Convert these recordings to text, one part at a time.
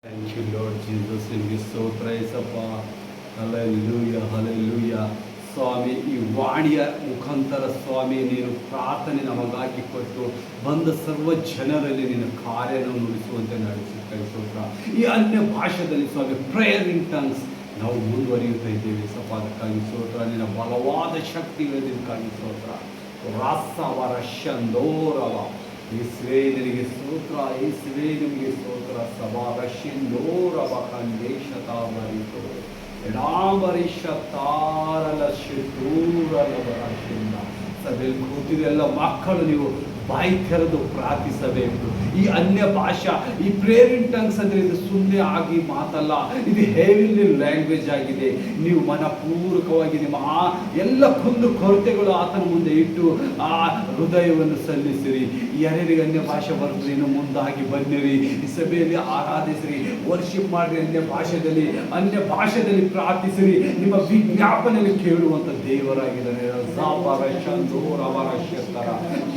Thank you, Lord Jesus. ನಿಮಗೆ ಸ್ತೋತ್ರ Yesappa. Hallelujah hallelujah. ಸ್ವಾಮಿ, ಈ ವಾಣಿಯ ಮುಖಾಂತರ ಸ್ವಾಮಿ ನೀನು ಪ್ರಾರ್ಥನೆ ನಮಗಾಗಿ ಕೊಟ್ಟು ಬಂದ ಸರ್ವ ಜನರಲ್ಲಿ ನಿನ್ನ ಕಾರ್ಯವನ್ನು ನುಡಿಸುವಂತೆ ನಡೆಸುತ್ತಾ ಸ್ತೋತ್ರ. ಈ ಅನ್ಯ ಭಾಷೆಯಲ್ಲಿ ಸ್ವಾಮಿ ಪ್ರೇಯರ್ ಇನ್ ಟಂಗ್ಸ್ ನಾವು ಮುಂದುವರಿಯುತ್ತಾ ಇದ್ದೇವೆ ಸಪ್ಪ. ಅದಕ್ಕಾಗಿ ಸ್ತೋತ್ರ. ನಿನ್ನ ಬಲವಾದ ಶಕ್ತಿ ಇರೋದಕ್ಕಾಗಿ ಸ್ತೋತ್ರ. ರಾಸವರ ಶಂದೋರವ ಯೇಸುವೇ ನಿನಗೆ ಸ್ತೋತ್ರ. ಯೇಸುವೇ ನಿಮಗೆ ಸ್ತೋತ್ರ. ಸಭಾರಶಿಂದೋರವ ಖಂಡೇಶತಾಮರಿತೋ ಎಡಾಮರಿಷತಾರಲ ಶಿತೂರಲ ಬರಶಿಂದ. ಸಭೆಯಲ್ಲಿ ಕೂತಿರೋ ಎಲ್ಲ ಮಕ್ಕಳು ನೀವು ಬಾಯಿ ತೆರೆದು ಪ್ರಾರ್ಥಿಸಬೇಕು. ಈ ಅನ್ಯ ಭಾಷಾ, ಈ ಪ್ರೇಯರ್ ಇನ್ ಟಂಗ್ಸ್ ಅಂದರೆ ಇದು ಸುಮ್ಮನೆ ಆಗಿ ಮಾತಲ್ಲ, ಇದು ಹೆವಿಲಿ ಲ್ಯಾಂಗ್ವೇಜ್ ಆಗಿದೆ. ನೀವು ಮನಪೂರ್ವಕವಾಗಿ ನಿಮ್ಮ ಎಲ್ಲ ಕುಂದು ಕೊರತೆಗಳು ಆತನ ಮುಂದೆ ಇಟ್ಟು ಆ ಹೃದಯವನ್ನು ಸಲ್ಲಿಸಿರಿ. ಯಾರ್ಯಾರಿಗೆ ಅನ್ಯ ಭಾಷೆ ಬರ್ತದೆ ಇನ್ನು ಮುಂದಾಗಿ ಬನ್ನಿರಿ. ಈ ಸಭೆಯಲ್ಲಿ ಆರಾಧಿಸಿರಿ, ವರ್ಷಿಪ್ ಮಾಡಿರಿ. ಅನ್ಯ ಭಾಷೆಯಲ್ಲಿ ಪ್ರಾರ್ಥಿಸಿರಿ. ನಿಮ್ಮ ವಿಜ್ಞಾಪನೆಯಲ್ಲಿ ಕೇಳುವಂಥ ದೇವರಾಗಿದ್ದಾನೆ.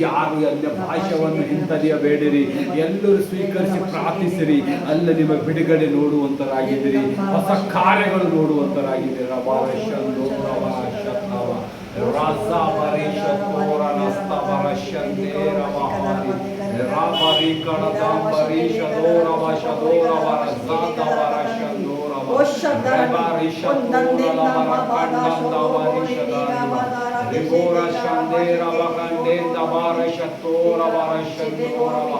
ಯಾರು ಅನ್ಯ ಭಾಷೆಯನ್ನು ಹಿಂತಲಿಯಬೇಡಿರಿ. ಎಲ್ಲರೂ ಸ್ವೀಕರಿಸಿ ಪ್ರಾರ್ಥಿಸಿರಿ. ಅಲ್ಲ ನಿಮ್ಮ ಬಿಡುಗಡೆ ನೋಡುವಂತರಾಗಿದ್ದೀರಿ, ಹೊಸ ಕಾರ್ಯಗಳು ನೋಡುವಂತರಾಗಿದ್ದೀರಿ. Ribora Shandera Bagandenda Barashatora Barashatora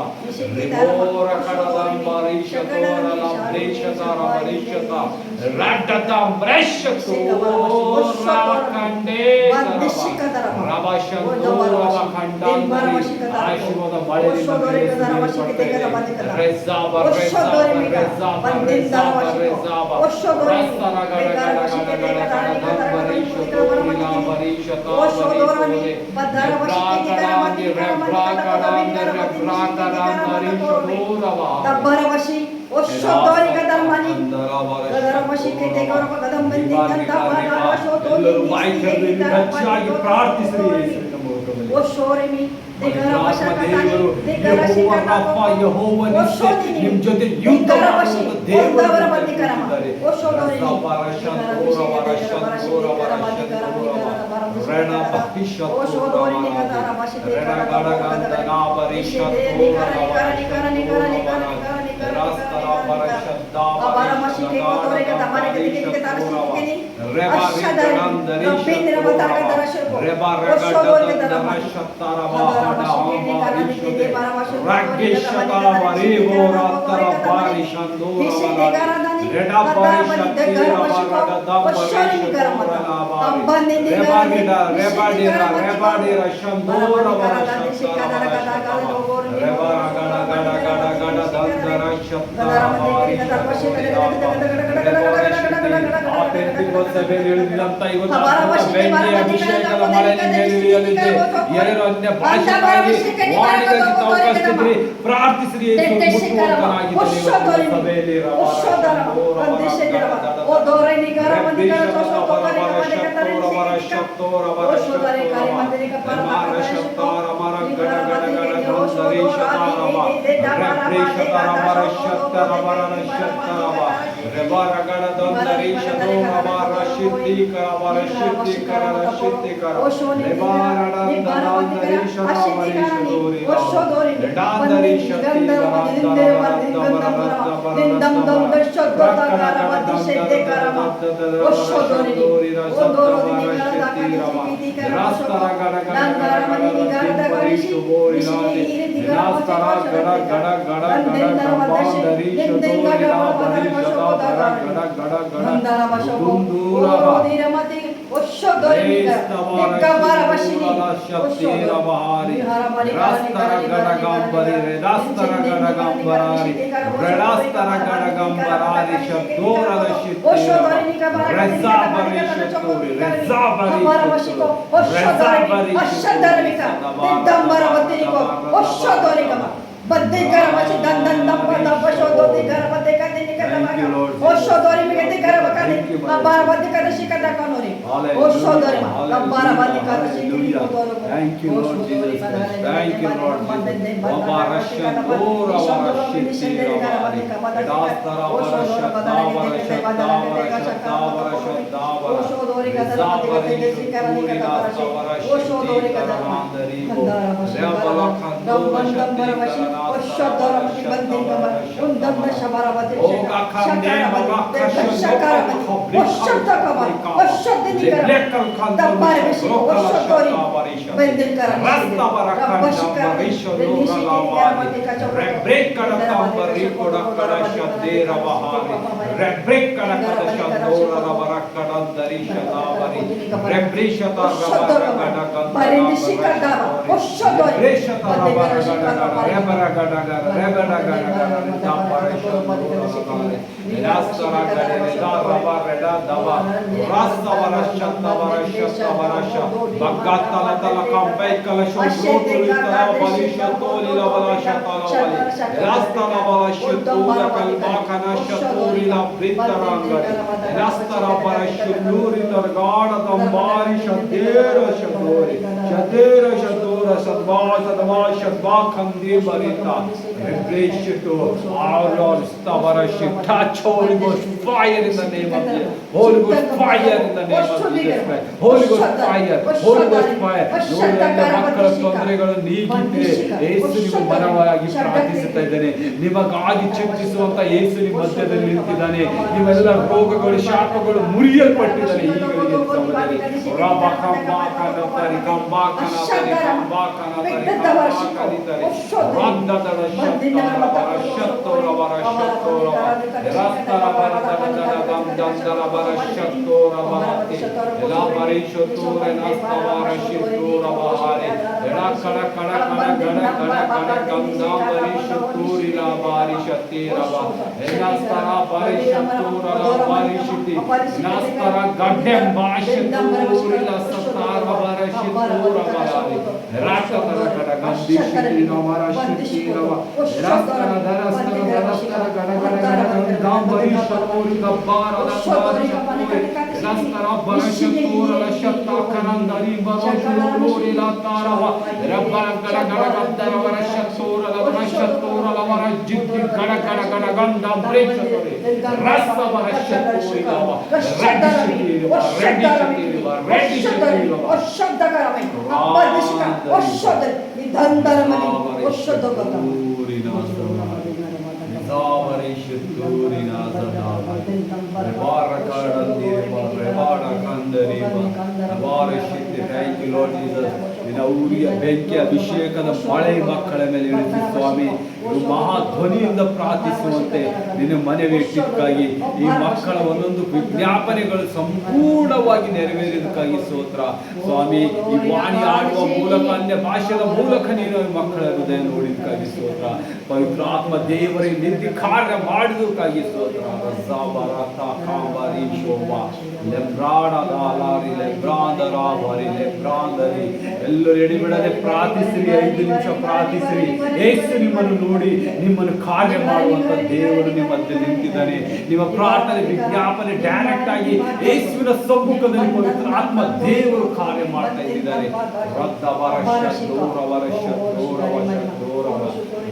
Ribora Kadam Barishatora Labreshatara Barishata Radadam Breshatora Kandera Rabashatora Bakandandari Ashwada Barishatora Rezaba Rezaba Rezaba Rezaba Rezaba Rastara Gada Gada Gada Gada Gada Barishatora Barishata ನಿಮ್ಮ ಜೊತೆ ಯುದ್ಧ ಮಾಡುವ ದೇವರ ಪ್ರಾರ್ಥಿಸಿರಿ. Thank you, Lord Jesus Christ. Thank you, Lord Jesus. Vabarashan Dora Varashiti Ravali. Dastara Varashat Davarashat Davarashat Davarashat Davarashat Zavari Shuri Dasta Varashiti Karanandari Rebala Kandura Shati Karanasta Varashat Davarashat Oga Kande Mavaka Shakara Leblekal Kandura Rokala Shata Varishat Rasta Varakanda Varishat Lora Lavani Rebrekala Tambari Kodakala Shadera Vahari Rebrekala Kadashandora Ravarakada Darisha Lavari Rebrishata Ravaragada Kandara Rebrishata Ravaragada Rebaragada Rebaragada Dambarashandora Rastara Gadeda Ravareda Dava Rasta Varashata Varashata Varasha Bagatala Tala Kampai Kalashotulita Valisha Toli Lavalashata Lavali Rasta Lavalashutula Kalbakana Shaturi La Britarangari Rasta Ravarashuri Targada Dambari Shadera Shadori Shadera Shadora Sadva Sadva Shadva Kandi Barita Rebrishito our Lord Stavarashit touch Holy Ghost fire in the name of Jesus Holy Ghost fire in the name of Jesus Christ Holy Ghost fire Holy Ghost fire ಮಕ್ಕಳ ತೊಂದರೆಗಳು ನೀಗಿದ್ರೆ ಯೇಸು ನಿಮ್ಮ ಮನವಾಗಿ ಪ್ರಾರ್ಥಿಸುತ್ತಾ ಇದ್ದಾನೆ ನಿಮಗಾಗಿ ಚಿಂತಿಸುವಂತ ಯೇಸು ನಿಮ್ಮ ಮಧ್ಯದಲ್ಲಿ ನಿಂತಿದ್ದಾನೆ ನಿಮ್ಮೆಲ್ಲ ರೋಗಗಳು ಶಾಪಗಳು ಮುರಿಯಲ್ಪಟ್ಟಿದ್ದಾನೆ ಈಗಳಿಗೆ Kara kara kara gana gana gana ganda barishuturi la barishati rava enastara barishutura la barishiti enastara gaddem bashituri la satara barashitura barari rata kara kara gandishiti la barashiti rava enastara darastara darastara gana gana gana ganda barishuturi la bara la barishuturi enastara barashitura la shatta kanandari barashuturi la tarava Rabbana gada gada gada varashatura la varashatura la varajiti gada gada gada ganda brechore rasa varashaturi la redishiti la redishiti la oshadda karame abadishika oshadda nidandaramani oshadda gada Zavarishituri nazadava Revarakadandiriva Revarakandariva Revarishiti Thank you Lord Jesus ನಿನ್ನ ಊರಿಯ ಬೆಂಕಿ ಅಭಿಷೇಕದ ಮಳೆ ಮಕ್ಕಳ ಮೇಲೆ ಇಳಿಸಿ ಸ್ವಾಮಿ ಇವರು ಮಹಾಧ್ವನಿಯಿಂದ ಪ್ರಾರ್ಥಿಸುವಂತೆ ನಿನ್ನ ಮನವಿ ಇಟ್ಟಿದ್ದಕ್ಕಾಗಿ ಈ ಮಕ್ಕಳ ಒಂದೊಂದು ವಿಜ್ಞಾಪನೆಗಳು ಸಂಪೂರ್ಣವಾಗಿ ನೆರವೇರಿದಕ್ಕಾಗಿ ಸ್ತೋತ್ರ ಸ್ವಾಮಿ ಈ ವಾಣಿ ಆಡುವ ಮೂಲಕ ಅನ್ಯ ಭಾಷೆಯ ಮೂಲಕ ನೀನು ಮಕ್ಕಳ ಹೃದಯ ನೋಡಿದಕ್ಕಾಗಿ ಸ್ತೋತ್ರ ಪವಿತ್ರ ಆತ್ಮ ದೇವರೇ ನಿಂತು ಕಾರ್ಯ ಮಾಡಿದಕ್ಕಾಗಿ ಸ್ತೋತ್ರ ರಸಾಬರತ ಕಾಂಬರಿ ಶೋಭಾ ಲೆಬ್ರಾಡದಾಲಾರಿ ಲೆಬ್ರಾಂದರಾವರಿ ಲೆಬ್ರಾಂದರಿ ಎಲ್ಲರೂ ಎಡಿಬಿಡದೆ ಪ್ರಾರ್ಥಿಸಿರಿ 5 ನಿಮಿಷ ಪ್ರಾರ್ಥಿಸಿರಿ ಯೇಸು ನಿಮ್ಮನ್ನು ನೋಡಿ ನಿಮ್ಮನ್ನು ಕಾರ್ಯ ಮಾಡುವಂತ ದೇವರು ನಿಮ್ಮ ಮಧ್ಯೆ ನಿಂತಿದ್ದಾನೆ ನಿಮ್ಮ ಪ್ರಾರ್ಥನೆ ವಿಜ್ಞಾಪನೆ ಡೈರೆಕ್ಟ್ ಆಗಿ ಯೇಸುವಿನ ಸಮ್ಮುಖದಲ್ಲಿ ಪವಿತ್ರ ಆತ್ಮ ದೇವರು ಕಾರ್ಯ ಮಾಡ್ತಾ ಇದ್ದಾರೆ ರದ್ದ ವರ್ಷ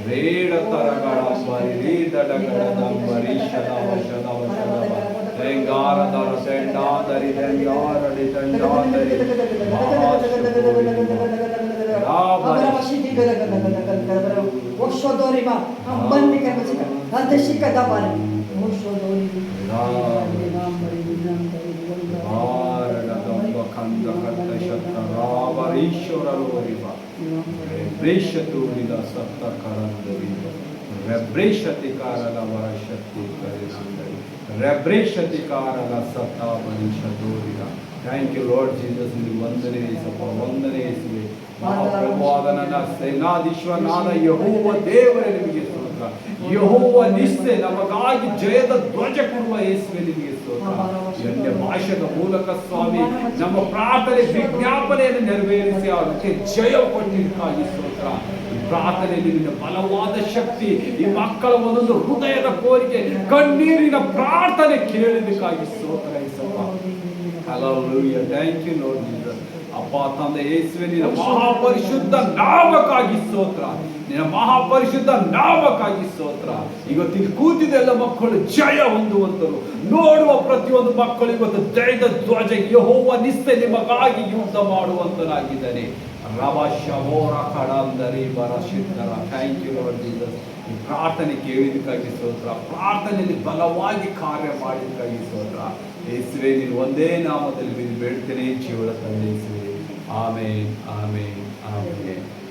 ರೇಡ ತರಗಳ ಬರಿ ರೀದಡಗಳ ದಂಬರಿ ಶದವ ಶದವ ಶದವ ರೆಂಗಾರದರ ಸೆಂಡಾದರಿ ರೆಂಗಾರಡಿ ದಂಡಾದರಿ Oshodoriva, Ambandika, Adeshika Dabari, Oshodori, Breshaturia Satta Karandari, Rebreshatikara Varashati Karisandari, Rebreshatikara Satta Varishadoria. Thank you, Lord Jesus. In the Vandane Iswe, Mahaprabhuadana, Senadishwanada, Yehovah Devare ನಿಮಗೆ ಸ್ತೋತ್ರ. ಯೆಹೋವ ನಿಸ್ಸೆ ನಮಗಾಗಿ ಜಯದ ಧ್ವಜ ಕೊಡುವ ಯೇಸುವೆ ನಿಮಗೆ ಸ್ತೋತ್ರ. ಎಂದ ಭಾಷೆಯ ಮೂಲಕ ಸ್ವಾಮಿ ನಮ್ಮ ಪ್ರಾರ್ಥನೆ ವಿಜ್ಞಾಪನೆಯನ್ನು ನೆರವೇರಿಸಿ ಅದಕ್ಕೆ ಜಯ ಕೊಟ್ಟಿದ್ದಕ್ಕಾಗಿ ಸ್ತೋತ್ರ. ಈ ಪ್ರಾರ್ಥನೆಯಲ್ಲಿ ನಿನ್ನ ಬಲವಾದ ಶಕ್ತಿ ಈ ಮಕ್ಕಳ ಒಂದೊಂದು ಹೃದಯದ ಕೋರಿಕೆ ಕಣ್ಣೀರಿನ ಪ್ರಾರ್ಥನೆ ಕೇಳಿದಕ್ಕಾಗಿ ಸ್ತೋತ್ರ. Hallelujah. Thank you, Lord Jesus. ಅಪ್ಪ ತಂದೆ ಯೇಸುವೆ ನಿನ್ನ ಮಹಾಪರಿಶುದ್ಧ ನಾಮಕ್ಕಾಗಿ ಸ್ತೋತ್ರ. ನಿನ್ನ ಮಹಾಪರಿಶುದ್ಧ ನಾಮಕ್ಕಾಗಿ ಸ್ತೋತ್ರ. ಇವತ್ತಿಲ್ಲಿ ಕೂತಿದ ಎಲ್ಲ ಮಕ್ಕಳು ಜಯ ಹೊಂದುವಂತರು, ನೋಡುವ ಪ್ರತಿಯೊಂದು ಮಕ್ಕಳು ಇವತ್ತು ಜಯದ ಧ್ವಜ ಯೆಹೋವ ನಿಸ್ಸೆ ನಿಮಗಾಗಿ ಯುದ್ಧ ಮಾಡುವಂತನಾಗಿದ್ದಾನೆ. ರವಶಮೋರ ಕಡಂದರಿ ಬರಶಿದ್ದರ. Thank you Lord Jesus. ಈ ಪ್ರಾರ್ಥನೆ ಕೇಳಿದಕ್ಕಾಗಿ ಸ್ತೋತ್ರ, ಪ್ರಾರ್ಥನೆಯಲ್ಲಿ ಬಲವಾಗಿ ಕಾರ್ಯ ಮಾಡಿದಕ್ಕಾಗಿ ಸ್ತೋತ್ರ. ಯೇಸುವೆ ನೀನು ಒಂದೇ ನಾಮದಲ್ಲಿ ಬೇಡ್ತೇನೆ ಜೀವದ ತಂದೆ ಯೇಸುವೆ. ಆಮೇನ್ ಆಮೇನ್ ಆಮೇನ್.